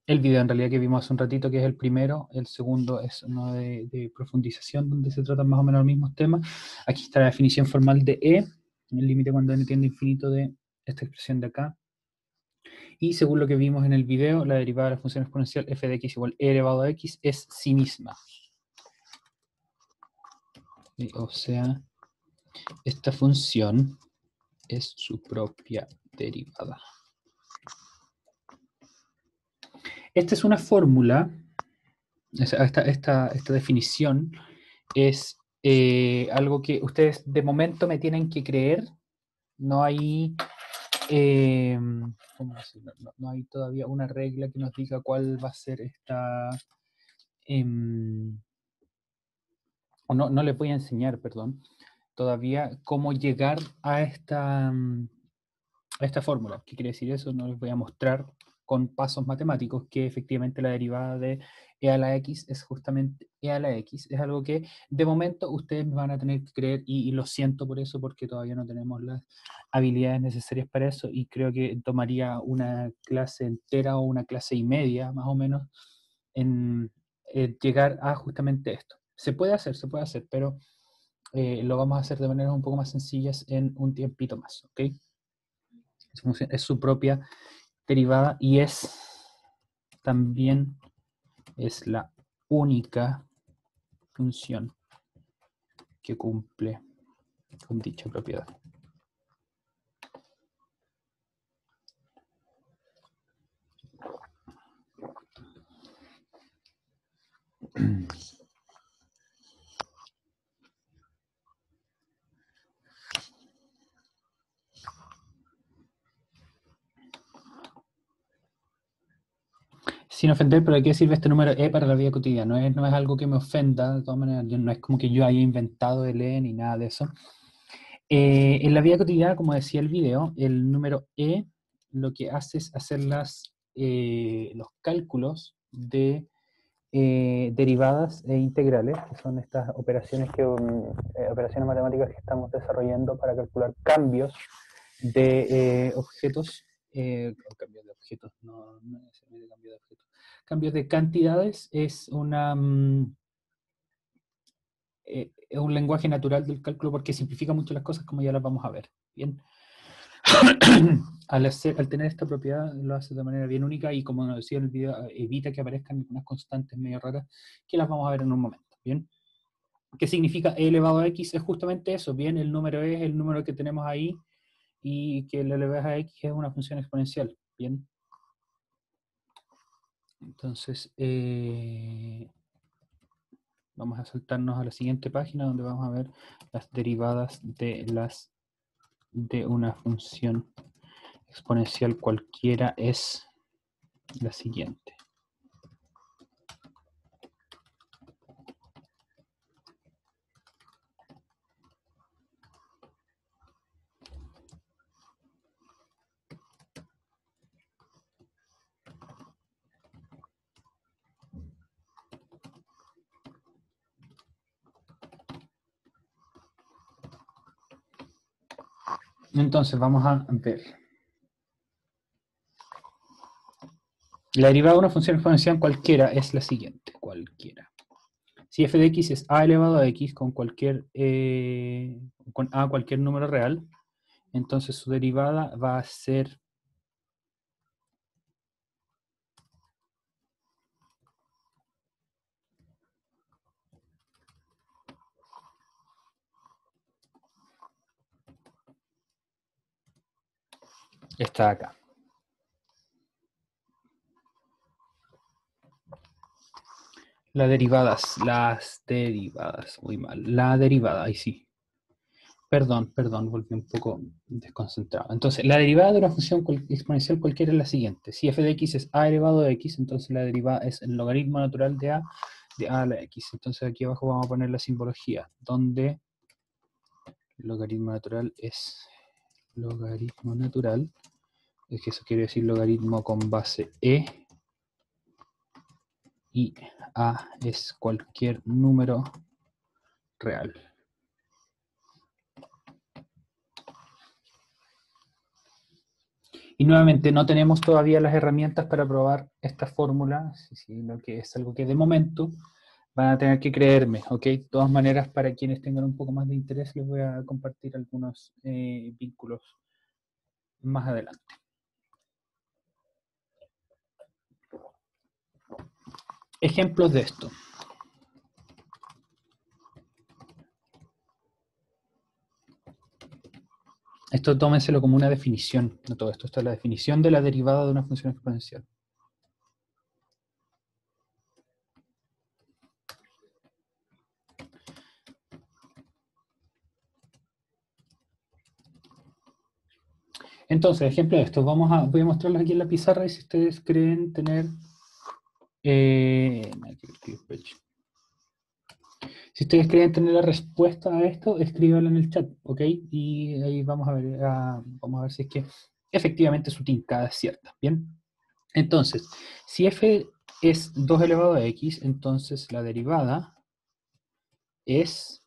el video en realidad que vimos hace un ratito, que es el primero. El segundo es uno de profundización, donde se tratan más o menos los mismos temas. Aquí está la definición formal de E, el límite cuando n tiende a infinito de esta expresión de acá. Y según lo que vimos en el video, la derivada de la función exponencial f de x igual e elevado a x es sí misma. O sea, esta función es su propia derivada. Esta es una fórmula, esta definición es algo que ustedes de momento me tienen que creer. No hay, ¿cómo decirlo? No hay todavía una regla que nos diga cuál va a ser esta... o no les voy a enseñar, perdón, todavía cómo llegar a esta fórmula. ¿Qué quiere decir eso? No les voy a mostrar con pasos matemáticos que efectivamente la derivada de e a la x es justamente e a la x. Es algo que de momento ustedes me van a tener que creer y lo siento por eso, porque todavía no tenemos las habilidades necesarias para eso y creo que tomaría una clase entera o una clase y media más o menos en llegar a justamente esto. Se puede hacer, pero lo vamos a hacer de maneras un poco más sencillas en un tiempito más, ¿ok? Es su propia derivada y también es la única función que cumple con dicha propiedad. Sin ofender, pero ¿de qué sirve este número e para la vida cotidiana? No es algo que me ofenda, de todas maneras, no es como que yo haya inventado el e ni nada de eso. En la vida cotidiana, como decía el video, el número e lo que hace es hacer los cálculos de derivadas e integrales, que son estas operaciones operaciones matemáticas que estamos desarrollando para calcular cambios de objetos, cambios de objetos, no necesariamente cambio de objetos, cambios de cantidades. Es es un lenguaje natural del cálculo porque simplifica mucho las cosas, como ya las vamos a ver. Bien. Al tener esta propiedad lo hace de manera bien única y, como nos decía en el video, evita que aparezcan unas constantes medio raras que las vamos a ver en un momento. Bien. ¿Qué significa e elevado a x? Es justamente eso. Bien, el número es el número que tenemos ahí y que le elevas a x es una función exponencial. Bien. Entonces, vamos a saltarnos a la siguiente página donde vamos a ver las derivadas de una función exponencial cualquiera. Es la siguiente. Entonces vamos a ver. La derivada de una función exponencial cualquiera es la siguiente. Cualquiera. Si f de x es a elevado a x con cualquier número real, entonces su derivada va a ser esta de acá. Las derivadas, muy mal. La derivada, ahí sí. Perdón, volví un poco desconcentrado. Entonces, la derivada de una función exponencial cualquiera es la siguiente. Si f de x es a elevado a x, entonces la derivada es el logaritmo natural de a a la x. Entonces aquí abajo vamos a poner la simbología, donde el logaritmo natural es logaritmo natural, es que eso quiere decir logaritmo con base e, y a es cualquier número real. Y nuevamente, no tenemos todavía las herramientas para probar esta fórmula, sino que es algo que de momento van a tener que creerme, ¿ok? De todas maneras, para quienes tengan un poco más de interés, les voy a compartir algunos vínculos más adelante. Ejemplos de esto. Esto tómenselo como una definición de todo esto. Esta es la definición de la derivada de una función exponencial. Entonces, ejemplo de esto. Voy a mostrarlos aquí en la pizarra y si ustedes creen tener... si ustedes creen tener la respuesta a esto, escríbanlo en el chat, ¿ok? Y ahí vamos a ver si es que efectivamente su tincada es cierta, ¿bien? Entonces, si f es 2 elevado a x, entonces la derivada es...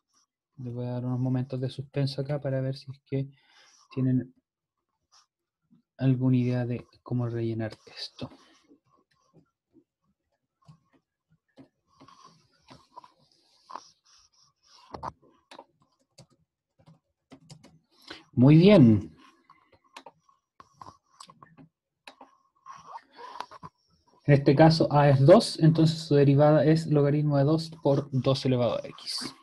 Les voy a dar unos momentos de suspenso acá para ver si es que tienen alguna idea de cómo rellenar esto. Muy bien. En este caso a es 2, entonces su derivada es logaritmo de 2 por 2 elevado a x.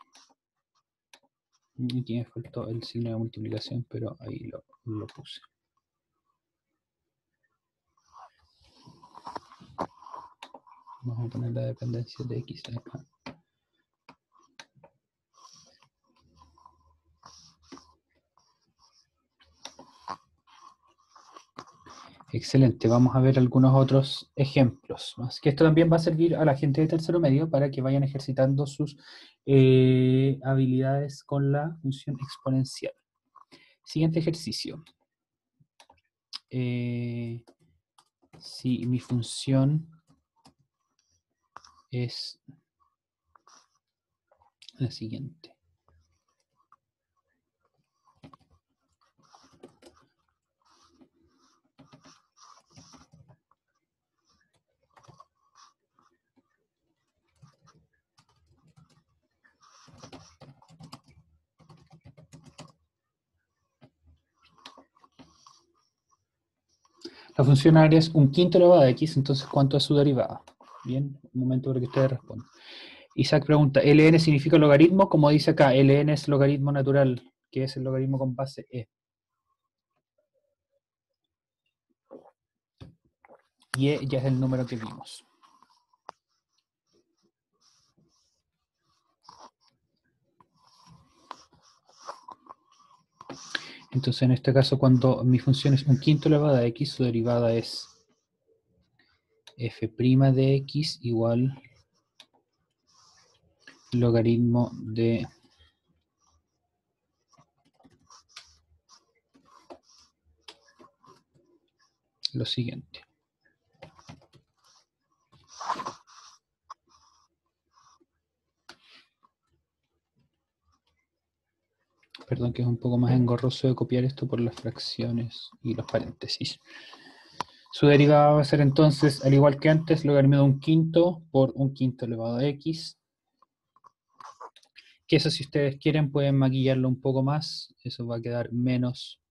Aquí me faltó el signo de multiplicación, pero ahí lo puse. Vamos a poner la dependencia de x acá. Excelente, vamos a ver algunos otros ejemplos. Así que esto también va a servir a la gente de tercero medio para que vayan ejercitando sus habilidades con la función exponencial. Siguiente ejercicio. Si mi función es la siguiente. La función área es un quinto elevado a x, entonces ¿cuánto es su derivada? Bien, un momento para que ustedes respondan. Isaac pregunta, ¿ln significa logaritmo? Como dice acá, ln es logaritmo natural, que es el logaritmo con base e. Y e ya es el número que vimos. Entonces, en este caso, cuando mi función es un quinto elevado a x, su derivada es f' de x igual logaritmo de lo siguiente. Perdón que es un poco más engorroso de copiar esto por las fracciones y los paréntesis. Su derivada va a ser entonces, al igual que antes, logaritmo de un quinto por un quinto elevado a x. Que eso, si ustedes quieren, pueden maquillarlo un poco más. Eso va a quedar menos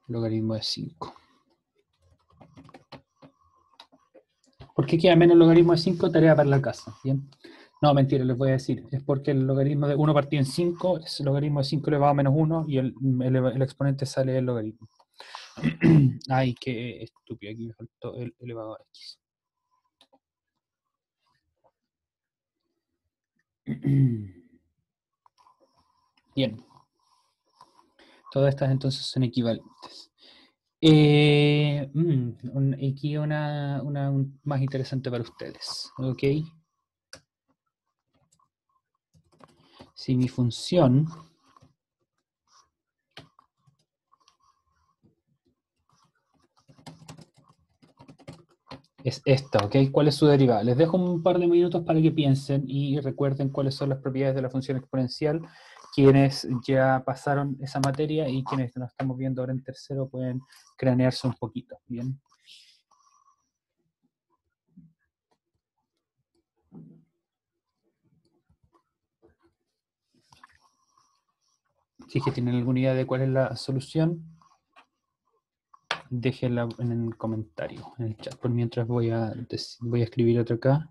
logaritmo de 5. ¿Por qué queda menos logaritmo de 5? Tarea para la casa, ¿bien? No, mentira, les voy a decir. Es porque el logaritmo de 1 partido en 5 es el logaritmo de 5 elevado a menos 1 y el exponente sale del logaritmo. Ay, qué estúpido, aquí me faltó el elevado a x. Bien. Todas estas entonces son equivalentes. Aquí una más interesante para ustedes, ¿ok? Si mi función es esta, ¿ok? ¿Cuál es su derivada? Les dejo un par de minutos para que piensen y recuerden cuáles son las propiedades de la función exponencial quienes ya pasaron esa materia y quienes nos estamos viendo ahora en tercero pueden cranearse un poquito, ¿bien? Si es que tienen alguna idea de cuál es la solución, déjenla en el comentario, en el chat. Por mientras voy a escribir otra acá.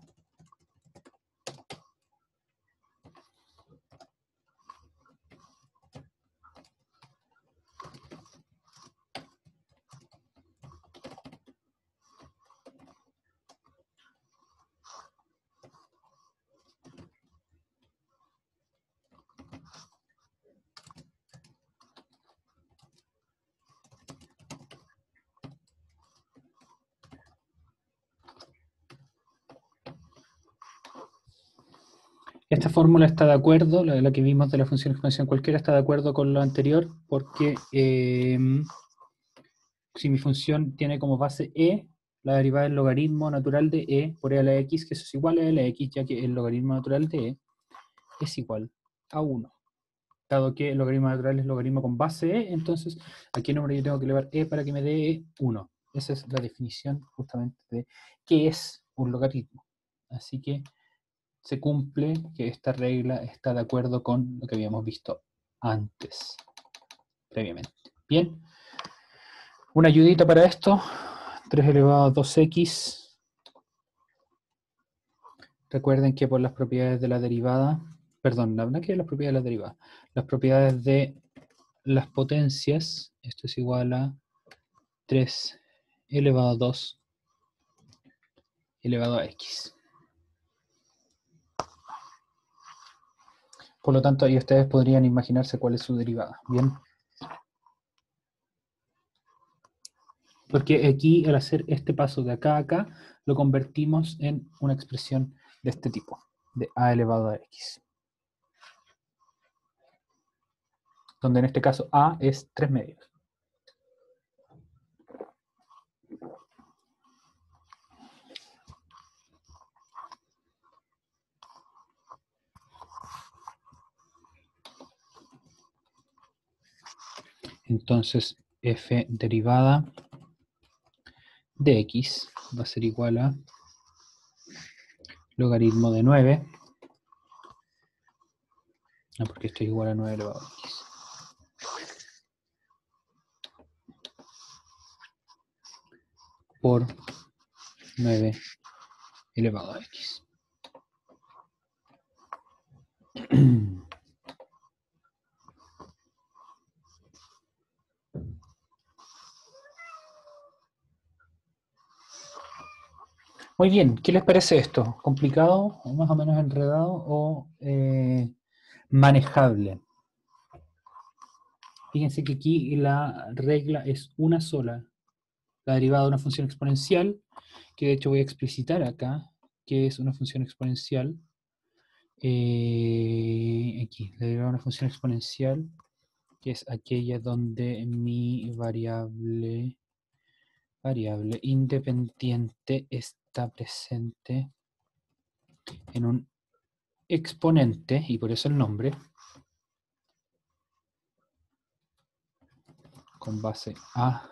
Esta fórmula está de acuerdo, la que vimos de la función exponencial cualquiera está de acuerdo con lo anterior, porque si mi función tiene como base e, la derivada del logaritmo natural de e por e a la x, que eso es igual a e a la x, ya que el logaritmo natural de e es igual a 1. Dado que el logaritmo natural es logaritmo con base e, entonces ¿a qué número yo tengo que elevar e para que me dé 1? Esa es la definición justamente de qué es un logaritmo. Así que se cumple que esta regla está de acuerdo con lo que habíamos visto antes, previamente. Bien, una ayudita para esto, 3 elevado a 2x. Recuerden que por las propiedades de la derivada, perdón, no que las propiedades de la derivada, las propiedades de las potencias, esto es igual a 3 elevado a 2 elevado a x. Por lo tanto, ahí ustedes podrían imaginarse cuál es su derivada, ¿bien? Porque aquí, al hacer este paso de acá a acá, lo convertimos en una expresión de este tipo, de a elevado a x. Donde en este caso a es 3 medios. Entonces, f derivada de x va a ser igual a logaritmo de 9. No, porque esto es igual a 9 elevado a x. Por 9 elevado a x. Muy bien, ¿qué les parece esto? ¿Complicado o más o menos enredado o manejable? Fíjense que aquí la regla es una sola, la derivada de una función exponencial, que de hecho voy a explicitar acá, que es una función exponencial. Aquí, la derivada de una función exponencial, que es aquella donde mi variable independiente está presente en un exponente, y por eso el nombre, con base a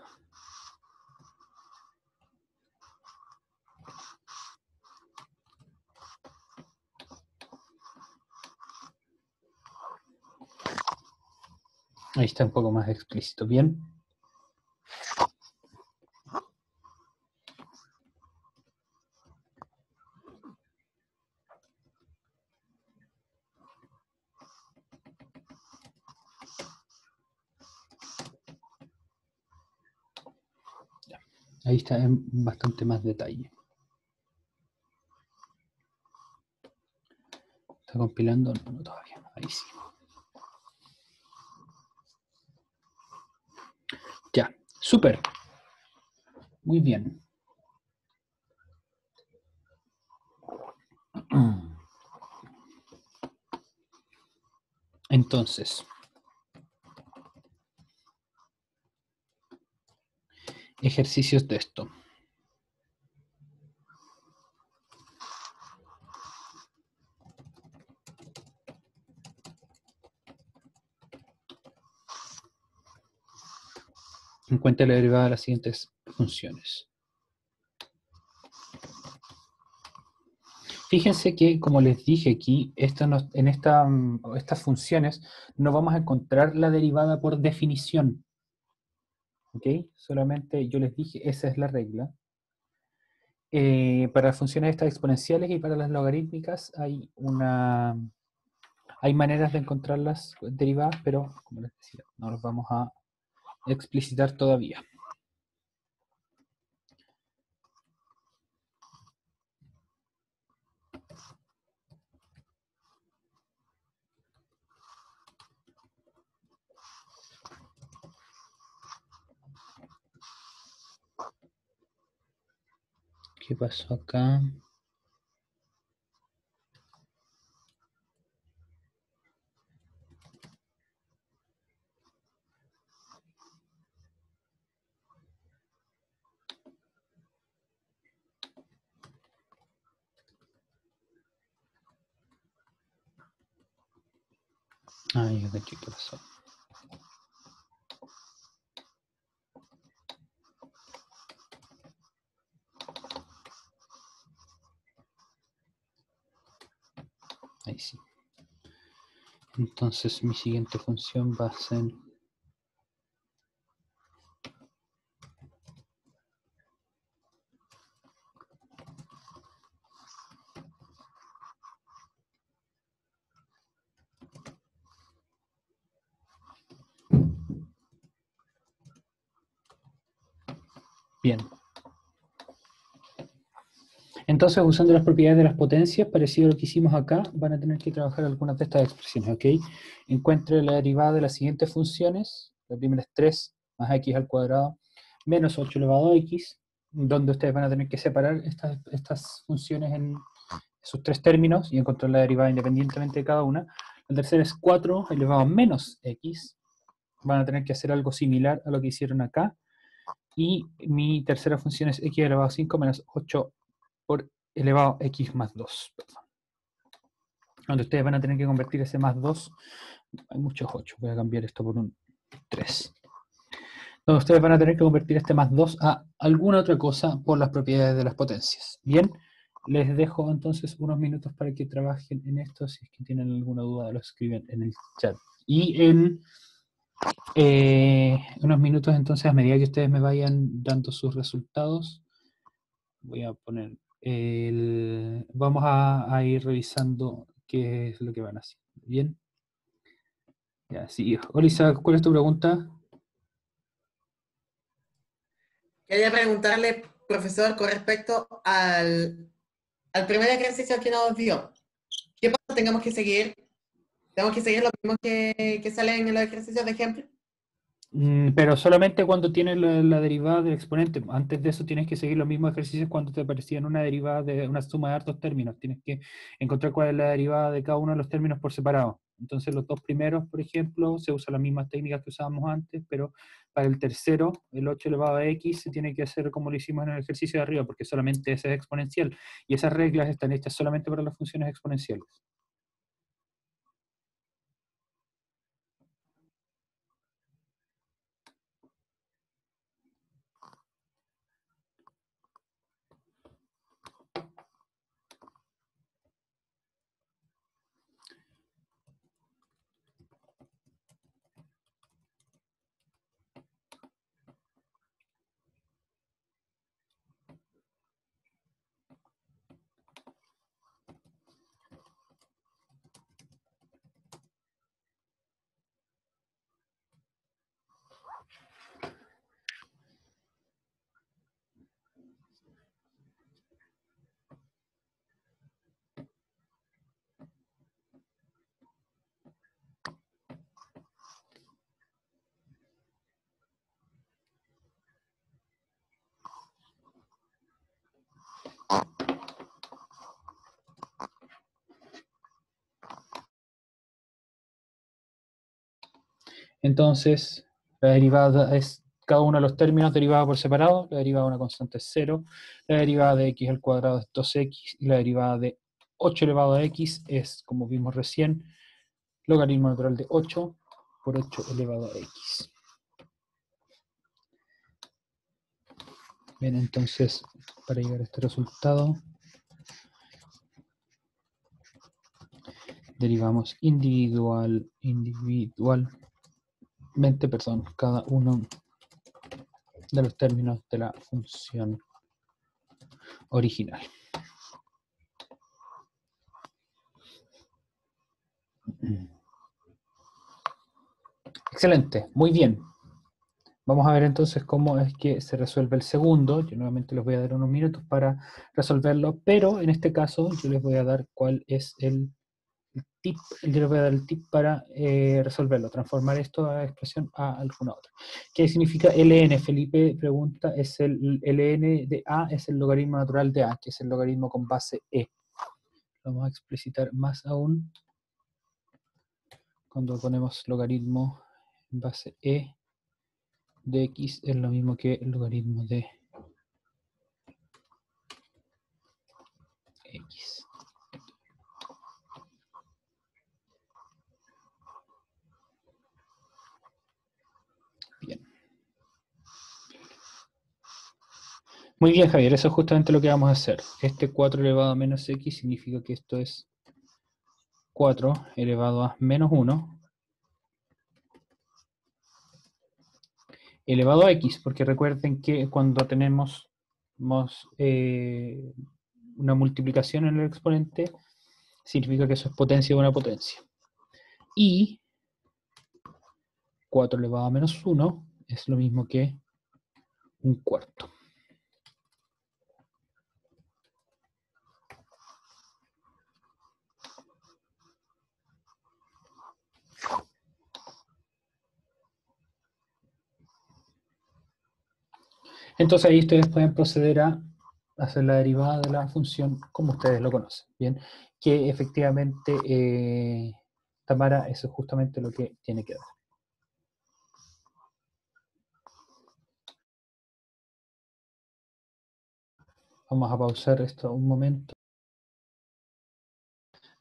ahí está un poco más explícito, ¿bien? Ahí está en bastante más detalle. ¿Está compilando? No, no todavía. Ahí sí. Ya, súper. Muy bien. Entonces, ejercicios de esto. Encuentre la derivada de las siguientes funciones. Fíjense que, como les dije aquí, estas funciones no vamos a encontrar la derivada por definición. ¿Ok? Solamente yo les dije, esa es la regla. Para las funciones estas exponenciales y para las logarítmicas hay maneras de encontrar las derivadas, pero como les decía, no las vamos a explicitar todavía. ¿Qué pasó acá? Ay, de aquí, ¿qué pasó? Ahí sí. Entonces mi siguiente función va a ser... Bien. Entonces, usando las propiedades de las potencias, parecido a lo que hicimos acá, van a tener que trabajar algunas de estas expresiones, ¿ok? Encuentre la derivada de las siguientes funciones. La primera es 3 más x al cuadrado menos 8 elevado a x, donde ustedes van a tener que separar estas funciones en sus tres términos y encontrar la derivada independientemente de cada una. La tercera es 4 elevado a menos x. Van a tener que hacer algo similar a lo que hicieron acá. Y mi tercera función es x elevado a 5 menos 8 por elevado a x más 2. Perdón. Donde ustedes van a tener que convertir ese más 2. Hay muchos 8. Voy a cambiar esto por un 3. Donde ustedes van a tener que convertir este más 2 a alguna otra cosa por las propiedades de las potencias. Bien, les dejo entonces unos minutos para que trabajen en esto. Si es que tienen alguna duda, lo escriben en el chat. Y en unos minutos entonces, a medida que ustedes me vayan dando sus resultados, voy a poner vamos a ir revisando qué es lo que van a hacer. Bien. Ya, sí. Olisa, ¿cuál es tu pregunta? Quería preguntarle, profesor, con respecto al primer ejercicio que nos dio. ¿Qué paso tenemos que seguir? ¿Tenemos que seguir lo mismo que sale en los ejercicios de ejemplo? Pero solamente cuando tienes la derivada del exponente. Antes de eso tienes que seguir los mismos ejercicios cuando te aparecían una derivada de una suma de hartos términos. Tienes que encontrar cuál es la derivada de cada uno de los términos por separado. Entonces los dos primeros, por ejemplo, se usan las mismas técnicas que usábamos antes, pero para el tercero, el 8 elevado a x, se tiene que hacer como lo hicimos en el ejercicio de arriba, porque solamente ese es exponencial. Y esas reglas están hechas solamente para las funciones exponenciales. Entonces, la derivada es cada uno de los términos derivada por separado. La derivada de una constante es 0. La derivada de x al cuadrado es 2x. Y la derivada de 8 elevado a x es, como vimos recién, logaritmo natural de 8 por 8 elevado a x. Bien, entonces, para llegar a este resultado, derivamos individualmente, perdón, cada uno de los términos de la función original. Excelente, muy bien. Vamos a ver entonces cómo es que se resuelve el segundo. Yo nuevamente les voy a dar unos minutos para resolverlo, pero en este caso yo les voy a dar cuál es el tip. Yo les voy a dar el tip para resolverlo, transformar esto a expresión a alguna otra. ¿Qué significa ln? Felipe pregunta, es el ln de a es el logaritmo natural de a, que es el logaritmo con base e. Vamos a explicitar más aún cuando ponemos logaritmo en base e de x es lo mismo que el logaritmo de x. Bien. Muy bien, Javier, eso es justamente lo que vamos a hacer. Este 4 elevado a menos x significa que esto es 4 elevado a menos 1 elevado a x, porque recuerden que cuando tenemos una multiplicación en el exponente, significa que eso es potencia de una potencia. Y 4 elevado a menos 1 es lo mismo que un cuarto. Entonces ahí ustedes pueden proceder a hacer la derivada de la función como ustedes lo conocen, ¿bien? Que efectivamente, Tamara, eso es justamente lo que tiene que dar. Vamos a pausar esto un momento.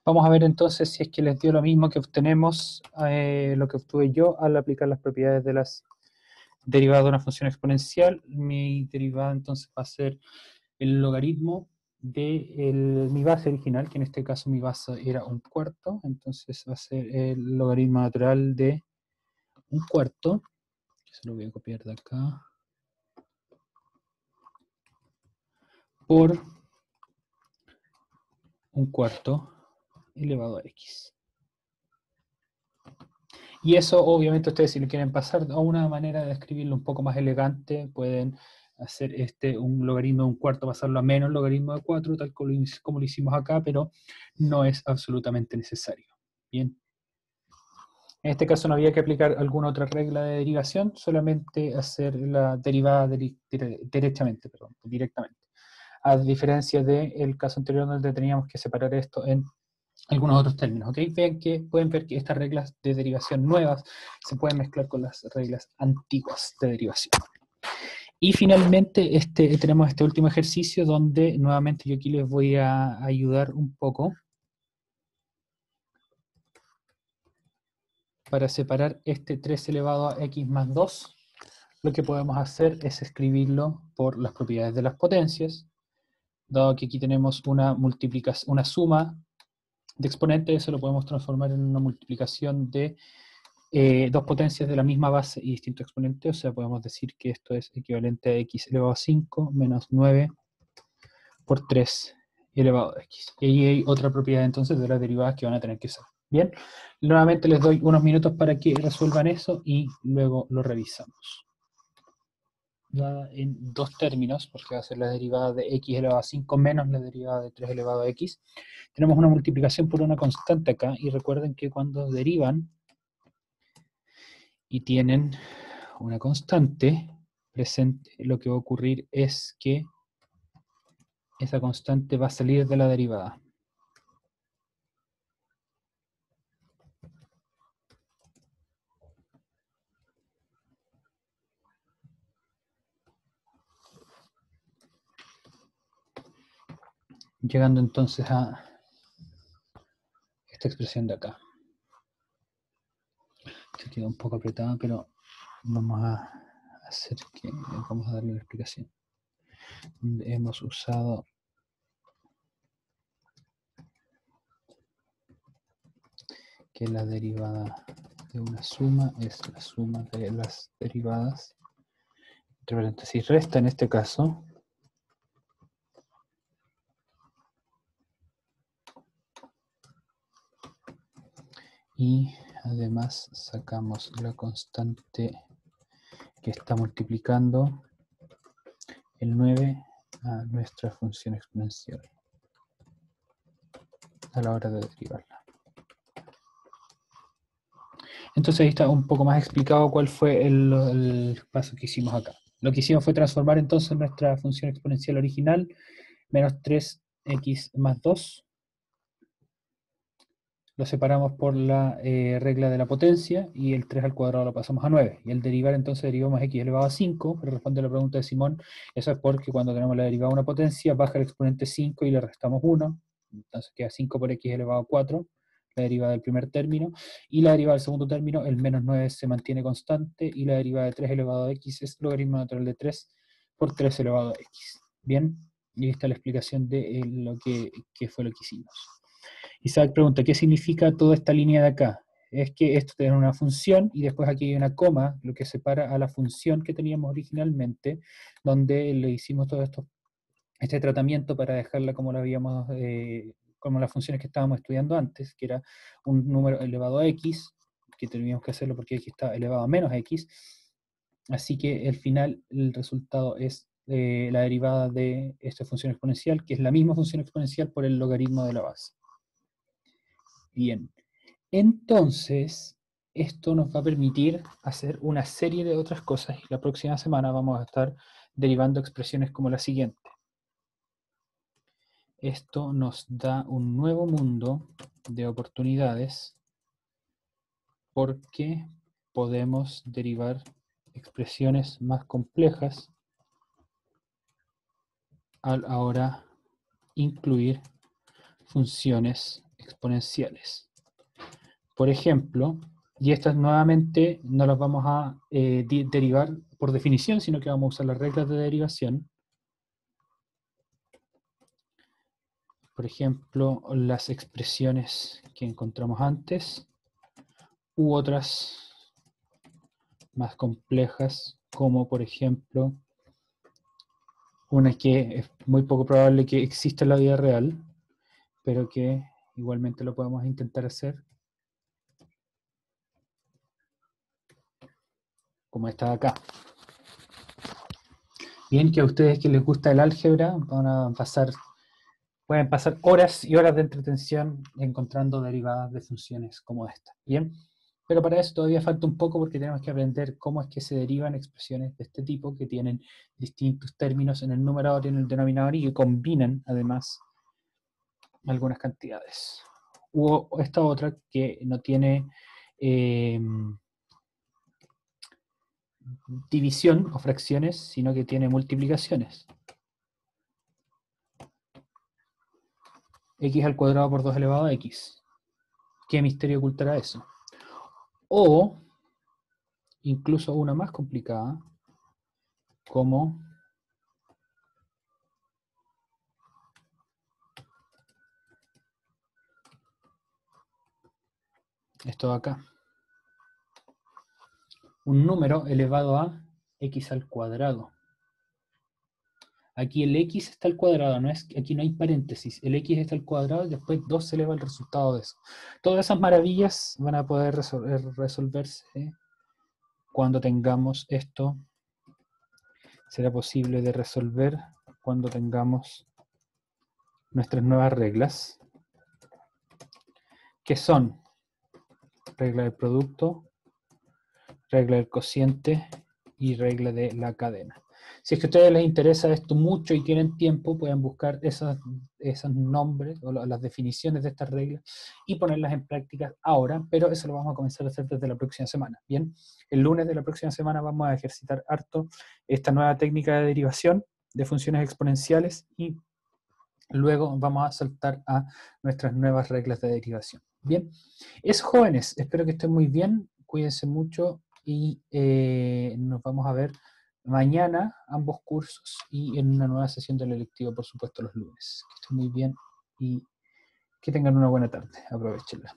Vamos a ver entonces si es que les dio lo mismo que obtenemos, lo que obtuve yo al aplicar las propiedades de las derivadas de una función exponencial. Mi derivada entonces va a ser el logaritmo de mi base original, que en este caso mi base era un cuarto, entonces va a ser el logaritmo natural de un cuarto, que se lo voy a copiar de acá, por un cuarto elevado a x. Y eso obviamente ustedes si lo quieren pasar a una manera de escribirlo un poco más elegante, pueden hacer un logaritmo de un cuarto, pasarlo a menos logaritmo de 4, tal como lo hicimos acá, pero no es absolutamente necesario. Bien. En este caso no había que aplicar alguna otra regla de derivación, solamente hacer la derivada directamente. A diferencia del caso anterior donde teníamos que separar esto en algunos otros términos, ¿ok? Pueden ver que estas reglas de derivación nuevas se pueden mezclar con las reglas antiguas de derivación. Y finalmente tenemos este último ejercicio donde nuevamente yo aquí les voy a ayudar un poco para separar este 3 elevado a x más 2. Lo que podemos hacer es escribirlo por las propiedades de las potencias, dado que aquí tenemos una suma de exponentes, eso lo podemos transformar en una multiplicación de dos potencias de la misma base y distinto exponente, o sea, podemos decir que esto es equivalente a x elevado a 5 menos 9 por 3 elevado a x. Y ahí hay otra propiedad entonces de las derivadas que van a tener que usar. Bien, nuevamente les doy unos minutos para que resuelvan eso y luego lo revisamos. En dos términos, porque va a ser la derivada de x elevado a 5 menos la derivada de 3 elevado a x. Tenemos una multiplicación por una constante acá, y recuerden que cuando derivan y tienen una constante presente, lo que va a ocurrir es que esa constante va a salir de la derivada. Llegando entonces a esta expresión de acá. Se queda un poco apretada, pero vamos a darle una explicación. hemos usado que la derivada de una suma es la suma de las derivadas, entre paréntesis resta en este caso, y además sacamos la constante que está multiplicando el 9 a nuestra función exponencial a la hora de derivarla. Entonces ahí está un poco más explicado cuál fue el paso que hicimos acá. Lo que hicimos fue transformar entonces nuestra función exponencial original, menos 3x más 2, lo separamos por la regla de la potencia y el 3 al cuadrado lo pasamos a 9. Y al derivar entonces derivamos x elevado a 5, pero responde a la pregunta de Simón, eso es porque cuando tenemos la derivada de una potencia baja el exponente 5 y le restamos 1, entonces queda 5 por x elevado a 4, la derivada del primer término, y la derivada del segundo término, el menos 9 se mantiene constante, y la derivada de 3 elevado a x es logaritmo natural de 3 por 3 elevado a x. Bien, y ahí está la explicación de lo que fue lo que hicimos. Isaac pregunta, ¿qué significa toda esta línea de acá? Es que esto tiene una función y después aquí hay una coma, lo que separa a la función que teníamos originalmente, donde le hicimos todo este tratamiento para dejarla como la habíamos, como las funciones que estábamos estudiando antes, que era un número elevado a x, que teníamos que hacerlo porque x está elevado a menos x, así que al final el resultado es la derivada de esta función exponencial, que es la misma función exponencial por el logaritmo de la base. Bien, entonces esto nos va a permitir hacer una serie de otras cosas y la próxima semana vamos a estar derivando expresiones como la siguiente. Esto nos da un nuevo mundo de oportunidades porque podemos derivar expresiones más complejas al ahora incluir funciones exponenciales. Por ejemplo, y estas nuevamente no las vamos a derivar por definición, sino que vamos a usar las reglas de derivación. Por ejemplo, las expresiones que encontramos antes, u otras más complejas, como por ejemplo, una que es muy poco probable que exista en la vida real, pero que igualmente lo podemos intentar hacer, como esta de acá. Bien, que a ustedes que les gusta el álgebra pueden pasar horas y horas de entretención encontrando derivadas de funciones como esta. Bien, pero para eso todavía falta un poco porque tenemos que aprender cómo es que se derivan expresiones de este tipo que tienen distintos términos en el numerador y en el denominador y que combinan además algunas cantidades. O esta otra que no tiene división o fracciones, sino que tiene multiplicaciones. X al cuadrado por 2 elevado a x. ¿Qué misterio ocultará eso? O incluso una más complicada, como esto de acá. Un número elevado a x al cuadrado. Aquí el x está al cuadrado, aquí no hay paréntesis. El x está al cuadrado y después 2 se eleva el resultado de eso. Todas esas maravillas van a poder resolverse cuando tengamos esto. Será posible de resolver cuando tengamos nuestras nuevas reglas, que son regla del producto, regla del cociente y regla de la cadena. Si es que a ustedes les interesa esto mucho y tienen tiempo, pueden buscar esos nombres o las definiciones de estas reglas y ponerlas en práctica ahora, pero eso lo vamos a comenzar a hacer desde la próxima semana. Bien, el lunes de la próxima semana vamos a ejercitar harto esta nueva técnica de derivación de funciones exponenciales y luego vamos a saltar a nuestras nuevas reglas de derivación. Bien, eso, jóvenes, espero que estén muy bien, cuídense mucho y nos vamos a ver mañana ambos cursos y en una nueva sesión del electivo, por supuesto, los lunes. Que estén muy bien y que tengan una buena tarde. Aprovechenla.